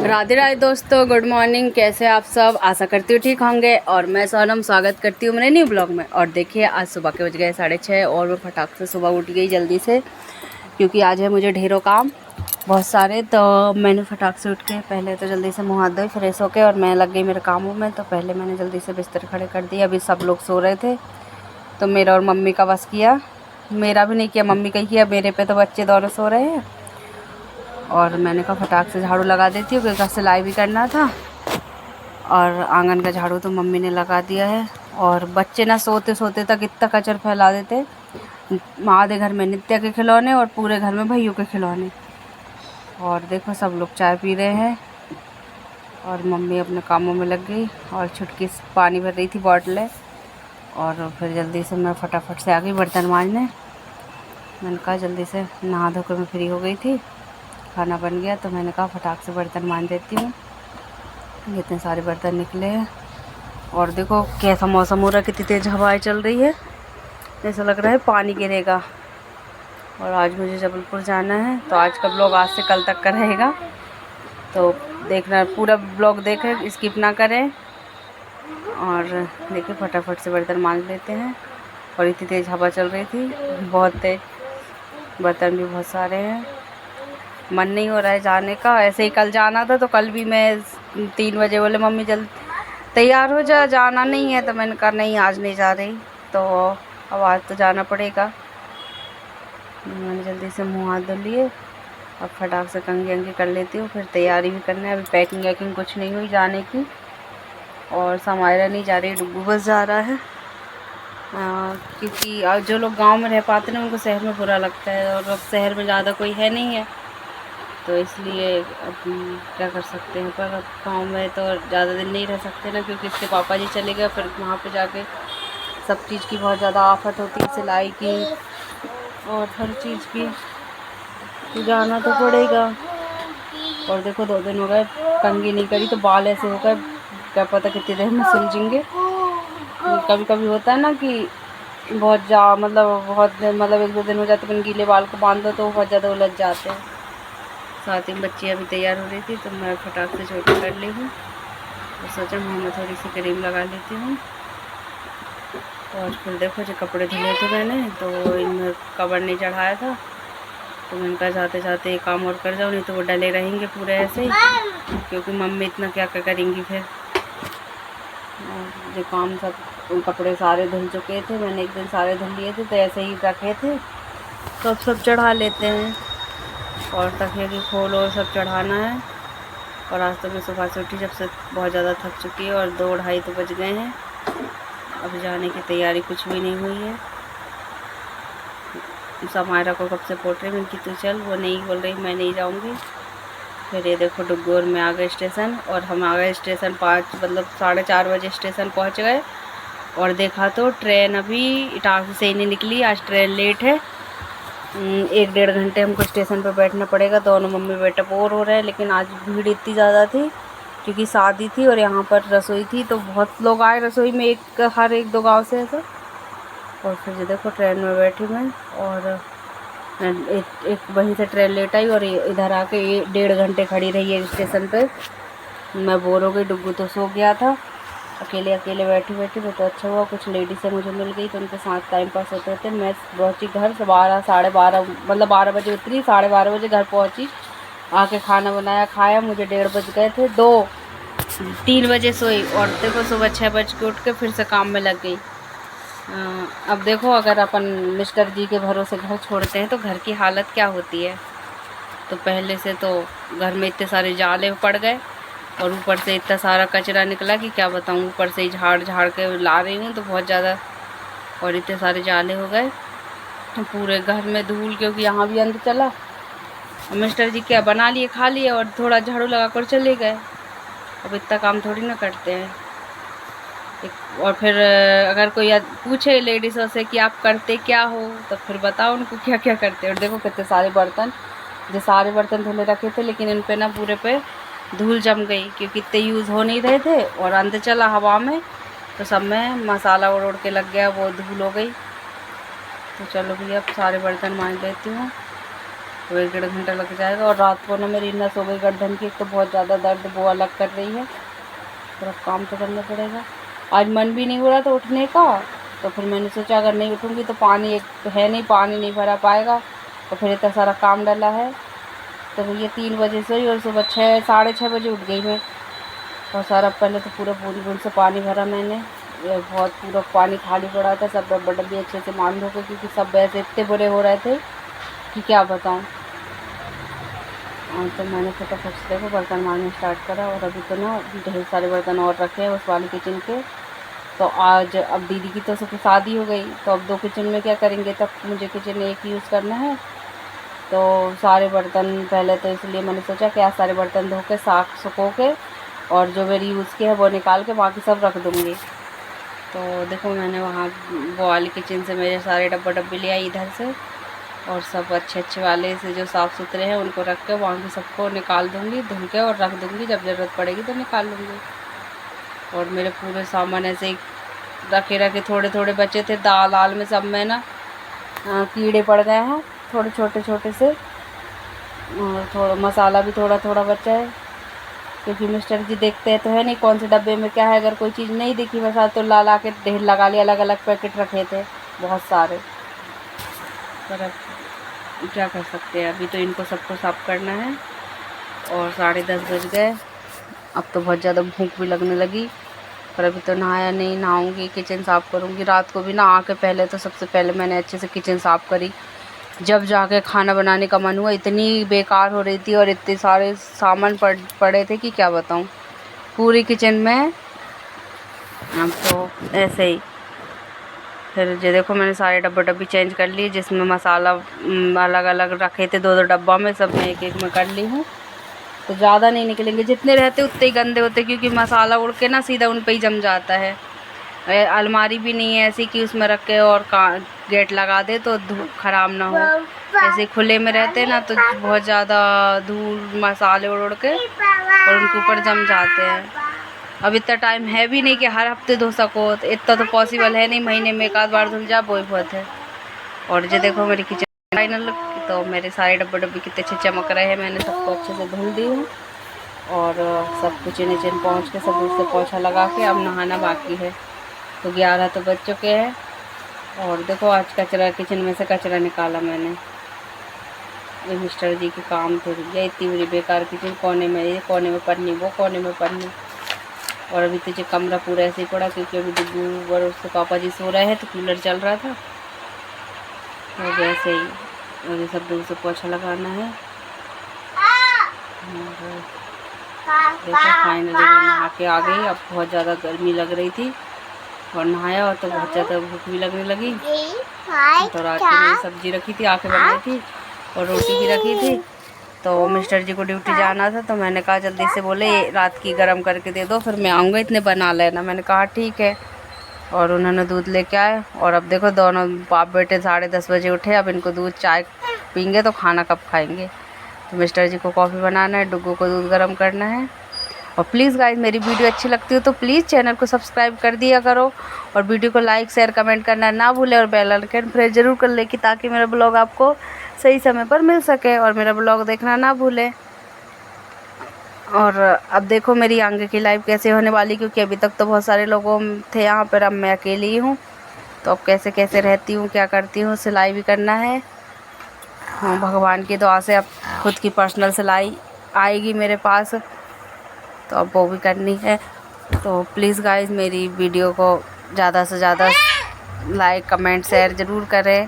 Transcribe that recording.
राधे राधे दोस्तों, good morning. कैसे आप सब? आशा करती हूँ ठीक होंगे। और मैं सोनम स्वागत करती हूँ मेरे न्यू ब्लॉग में। और देखिए आज सुबह के बज गए 6:30 और मैं फटाक से सुबह उठ गई जल्दी से, क्योंकि आज है मुझे ढेरों काम बहुत सारे। तो मैंने फटाक से उठ के पहले तो जल्दी से मुँह हाथ धोए, फ्रेश होके और मैं लग गई मेरे कामों में। तो पहले मैंने जल्दी से बिस्तर खड़े कर दिए। अभी सब लोग सो रहे थे तो मेरा और मम्मी का बस किया, मेरा भी नहीं किया, मम्मी का ही किया। मेरे पे तो बच्चे दोनों सो रहे हैं और मैंने कहा फटाक से झाड़ू लगा देती हूँ, क्योंकि सिलाई भी करना था। और आंगन का झाड़ू तो मम्मी ने लगा दिया है। और बच्चे ना सोते सोते तक इतना कचर फैला देते, आधे घर में नित्या के खिलौने और पूरे घर में भैयों के खिलौने। और देखो सब लोग चाय पी रहे हैं और मम्मी अपने कामों में लग गई और छुटकी पानी भर रही थी बॉटलें। और फिर जल्दी से मैं फटाफट से आ गई बर्तन मांजने। मैंने कहा जल्दी से नहा धोकर मैं फ्री हो गई थी, खाना बन गया तो मैंने कहा फटाक से बर्तन मांज देती हूँ। इतने सारे बर्तन निकले हैं। और देखो कैसा मौसम हो रहा है, कितनी तेज़ हवाएं चल रही है, ऐसा लग रहा है पानी गिरेगा। और आज मुझे जबलपुर जाना है तो आज का ब्लॉग आज से कल तक का रहेगा, तो देखना पूरा ब्लॉग देखें, स्किप ना करें। और देखिए फटाफट से बर्तन मांज लेते हैं। और इतनी तेज़ हवा चल रही थी, बहुत तेज़, बर्तन भी बहुत सारे हैं। मन नहीं हो रहा है जाने का। ऐसे ही कल जाना था तो कल भी मैं 3 बजे बोले मम्मी जल्द तैयार हो जा, जाना नहीं है। तो मैंने कहा नहीं आज नहीं जा रही, तो अब आज तो जाना पड़ेगा। मैंने जल्दी से मुँह हाथ धो लिए, अब फटाक से कंघी अंगी कर लेती हूँ, फिर तैयारी भी करना है। अभी पैकिंग वैकिंग कुछ नहीं हुई जाने की। और समायरा नहीं जा रही, डुग्गू बस जा रहा है। क्योंकि जो लोग गांव में रह पाते हैं उनको शहर में बुरा लगता है, और अब शहर में ज़्यादा कोई है नहीं है, तो इसलिए अब क्या कर सकते हैं। पर अब गाँव में तो ज़्यादा दिन नहीं रह सकते ना, क्योंकि इसके पापा जी चले गए, फिर वहाँ पे जाके सब चीज़ की बहुत ज़्यादा आफत होती है, सिलाई की और हर चीज़ की, तो जाना तो पड़ेगा। और देखो 2 दिन हो गए कंघी नहीं करी तो बाल ऐसे हो गए, क्या पता कितनी देर में सुलझेंगे। कभी कभी होता है ना कि बहुत बहुत 1-2 दिन हो जाते हैं, गीले बाल को बांध दो तो बहुत ज़्यादा उलझ जाते हैं। साथ ही बच्ची अभी तैयार हो रही थी तो मैं फटाक से छोटी कर ली हूँ और सोचा मैं थोड़ी सी क्रीम लगा लेती हूँ। और फिर देखो जो कपड़े धुले थे मैंने, तो इनमें कवर नहीं चढ़ाया था, तो मैंने कहा जाते जाते एक काम और कर जाओ, नहीं तो वो डले रहेंगे पूरे ऐसे ही, क्योंकि मम्मी इतना क्या क्या करेंगी फिर। जो काम सब कपड़े सारे धुल चुके थे, मैंने एक दिन सारे धुल लिए थे तो ऐसे ही रखे थे, तो अब सब चढ़ा लेते हैं। और तकिए की खोल और सब चढ़ाना है। और आज तो मैं सुबह से उठी जब से बहुत ज़्यादा थक चुकी है, और 2-2:30 तो बज गए हैं। अब जाने की तैयारी कुछ भी नहीं हुई है। समायरा को कब से पोट रही, मैंने कि तू चल, वो नहीं बोल रही मैं नहीं जाऊंगी। फिर ये देखो डुग्गोर में आ गए स्टेशन, और हम आ गए स्टेशन 4:30 बजे स्टेशन पहुंच गए। और देखा तो ट्रेन अभी इटारसी से ही नहीं निकली, आज ट्रेन लेट है। 1-1.5 घंटे हमको स्टेशन पर बैठना पड़ेगा। दोनों मम्मी बेटा बोर हो रहे हैं, लेकिन आज भीड़ इतनी ज़्यादा थी क्योंकि शादी थी और यहाँ पर रसोई थी, तो बहुत लोग आए रसोई में, हर 1-2 गांव से ऐसा। और फिर जो देखो ट्रेन में बैठी मैं, और एक वहीं से ट्रेन लेट आई और इधर आके 1.5 घंटे खड़ी रही है स्टेशन पे। मैं बोर हो गई, डुग्गू तो सो गया था। अकेले अकेले बैठी बैठी मैं, तो अच्छा हुआ कुछ लेडीज़ें मुझे मिल गई, तो उनके साथ टाइम पास होते थे। मैं पहुँची घर से 12-12:30, मतलब 12 बजे उतरी, 12:30 बजे घर पहुँची। आके खाना बनाया, खाया, मुझे 1:30 बज गए थे। 3 बजे सोई, और देखो सुबह 6 बज के उठ के फिर से काम में लग गई। अब देखो अगर अपन मिस्टर जी के भरोसे घर छोड़ते हैं तो घर की हालत क्या होती है। तो पहले से तो घर में इतने सारे जाले पड़ गए, और ऊपर से इतना सारा कचरा निकला कि क्या बताऊँ। ऊपर से ही झाड़ झाड़ के ला रही हूँ तो बहुत ज़्यादा, और इतने सारे जाले हो गए पूरे घर में धूल, क्योंकि यहाँ भी अंदर चला। और मिस्टर जी क्या बना लिए, खा लिए और थोड़ा झाड़ू लगा कर चले गए। अब इतना काम थोड़ी ना करते हैं। और फिर अगर कोई पूछे लेडीज़ों से कि आप करते क्या हो, तो फिर बताओ उनको क्या क्या करते हैं। और देखो कितने सारे बर्तन, जो सारे बर्तन धुले रखे थे, लेकिन इन पे ना पूरे पे धूल जम गई, क्योंकि इतने यूज़ हो नहीं रहे थे और अंदर चला हवा में, तो सब में मसाला उड़ उड़ के लग गया, वो धूल हो गई। तो चलो भैया अब सारे बर्तन मांज लेती हूँ। तो 1 डेढ़ घंटा लग जाएगा। और रात को ना मेरी नस हो गई गर्दन की, एक तो बहुत ज़्यादा दर्द वो अलग कर रही है, थोड़ा काम तो करना पड़ेगा। आज मन भी नहीं हो रहा था उठने का, तो फिर मैंने सोचा अगर नहीं उठूँगी तो पानी एक तो है नहीं, पानी नहीं भरा पाएगा, तो फिर इतना सारा काम डाला है। तो ये 3 बजे सोई और सुबह 6 साढ़े 6 बजे उठ गई मैं। और सारा पहले तो पूरा बूंद से पानी भरा मैंने, ये बहुत पूरा पानी खाली पड़ा था, सब डब्बा डब्बी अच्छे से मान धो के, क्योंकि सब वैसे इतने बुरे हो रहे थे कि क्या बताऊँ। तो मैंने फटाफट से देखो बर्तन मारना स्टार्ट करा। और अभी तो ना ढेर सारे बर्तन और रखे हैं उस वाले किचन के। तो आज अब दीदी की तो सबकी शादी हो गई, तो अब 2 किचन में क्या करेंगे, तब मुझे किचन एक यूज़ करना है। तो सारे बर्तन पहले तो इसलिए मैंने सोचा कि आज सारे बर्तन धो के साफ सुखो के और जो मेरी यूज़ के है वो निकाल के बाकी सब रख दूँगी। तो देखो मैंने वहाँ वो वाली किचन से मेरे सारे डब्बा डब्बी ले आई इधर से, और सब अच्छे अच्छे वाले से जो साफ़ सुथरे हैं उनको रख के बाकी सबको निकाल दूँगी धुल के और रख दूँगी, जब ज़रूरत पड़ेगी तो निकाल लूँगी। और मेरे पूरे सामान ऐसे ही रखे रखे थोड़े थोड़े बचे थे, दाल आल में सब में ना कीड़े पड़ गए हैं थोड़े छोटे छोटे से, और थोड़ा मसाला भी थोड़ा थोड़ा बचा है, क्योंकि मिस्टर जी देखते हैं तो है नहीं कौन से डब्बे में क्या है। अगर कोई चीज़ नहीं दिखी मसाला तो ला के ढेर लगा लिया, अलग अलग पैकेट रखे थे बहुत सारे। पर अब क्या कर सकते हैं, अभी तो इनको सबको साफ़ करना है। और 10:30 बज गए, अब तो बहुत ज़्यादा भूख भी लगने लगी। पर अभी तो नहाया नहीं, नहाऊंगी, किचन साफ़ करूंगी। रात को भी नहा के पहले तो सबसे पहले मैंने अच्छे से किचन साफ़ करी। जब जाके खाना बनाने का मन हुआ, इतनी बेकार हो रही थी और इतने सारे सामान पड़े थे कि क्या बताऊं पूरी किचन में। अब तो ऐसे ही फिर जो देखो मैंने सारे डब्बे डब्बी चेंज कर लिए, जिसमें मसाला अलग अलग रखे थे 2-2 डब्बा में, सब मैं एक एक में कर ली हूँ। तो ज़्यादा नहीं निकलेंगे, जितने रहते उतने ही गंदे होते, क्योंकि मसाला उड़ के ना सीधा उन पे ही जम जाता है। अलमारी भी नहीं है ऐसी कि उसमें रख के और गेट लगा दे तो धूप ख़राब ना हो। ऐसे खुले में रहते ना तो बहुत ज़्यादा धूल मसाले उड़ के और उनके ऊपर जम जाते हैं। अब इतना टाइम है भी नहीं कि हर हफ्ते धो सको, तो इतना तो पॉसिबल है नहीं, महीने में 1 आध बार धुल जा वो बहुत है। और जो देखो मेरी किचन फाइनल, तो मेरे सारे डब्बे डब्बे कितने अच्छे चमक रहे हैं, मैंने सबको अच्छे से धुल दी हूँ। और सब किचन विचन पहुँच के सब उससे पोछा लगा के अब नहाना बाकी है। तो 11 तो बज चुके हैं। और देखो आज कचरा किचन में से कचरा निकाला मैंने, ये मिस्टर जी के काम थे। ये इतनी बड़ी बेकार किचन, कोने में ये कोने में पन्नी, वो कोने में पन्नी। और अभी तो जो कमरा पूरा ऐसे ही पड़ा, क्योंकि अभी डुगू और उसके पापा जी सो रहे हैं तो कूलर चल रहा था, तो वैसे ही। और ये सब दूर से पोछा लगाना है। देखो फाइनली मैं नहा के आ गई। अब बहुत ज़्यादा गर्मी लग रही थी और नहाया, और तो बहुत ज़्यादा भूख भी लगने लगी। तो रात की मेरी सब्जी रखी थी, आके बन गई थी, और रोटी भी रखी थी। तो मिस्टर जी को ड्यूटी जाना था, तो मैंने कहा जल्दी से, बोले रात की गर्म करके दे दो, फिर मैं आऊँगा, इतने बना लेना। मैंने कहा ठीक है। और उन्होंने दूध लेके आए। और अब देखो दोनों बाप बेटे 10:30 बजे उठे, अब इनको दूध चाय पीएंगे तो खाना कब खाएंगे। तो मिस्टर जी को कॉफ़ी बनाना है, डुग्गू को दूध गर्म करना है। और प्लीज़ गाइस मेरी वीडियो अच्छी लगती हो तो प्लीज़ चैनल को सब्सक्राइब कर दिया करो, और वीडियो को लाइक शेयर कमेंट करना ना भूलें, और बेल आइकन प्रेस ज़रूर कर ले, कि ताकि मेरा ब्लॉग आपको सही समय पर मिल सके, और मेरा ब्लॉग देखना ना भूलें। और अब देखो मेरी आगे की लाइफ कैसे होने वाली, क्योंकि अभी तक तो बहुत सारे लोगों थे यहाँ पर, अब मैं अकेली हूँ। तो अब कैसे कैसे रहती हूँ, क्या करती हूँ, सिलाई भी करना है। हाँ भगवान की दुआ से अब खुद की पर्सनल सिलाई आएगी मेरे पास, तो अब वो भी करनी है। तो प्लीज़ गाइस मेरी वीडियो को ज़्यादा से ज़्यादा लाइक कमेंट शेयर ज़रूर करें।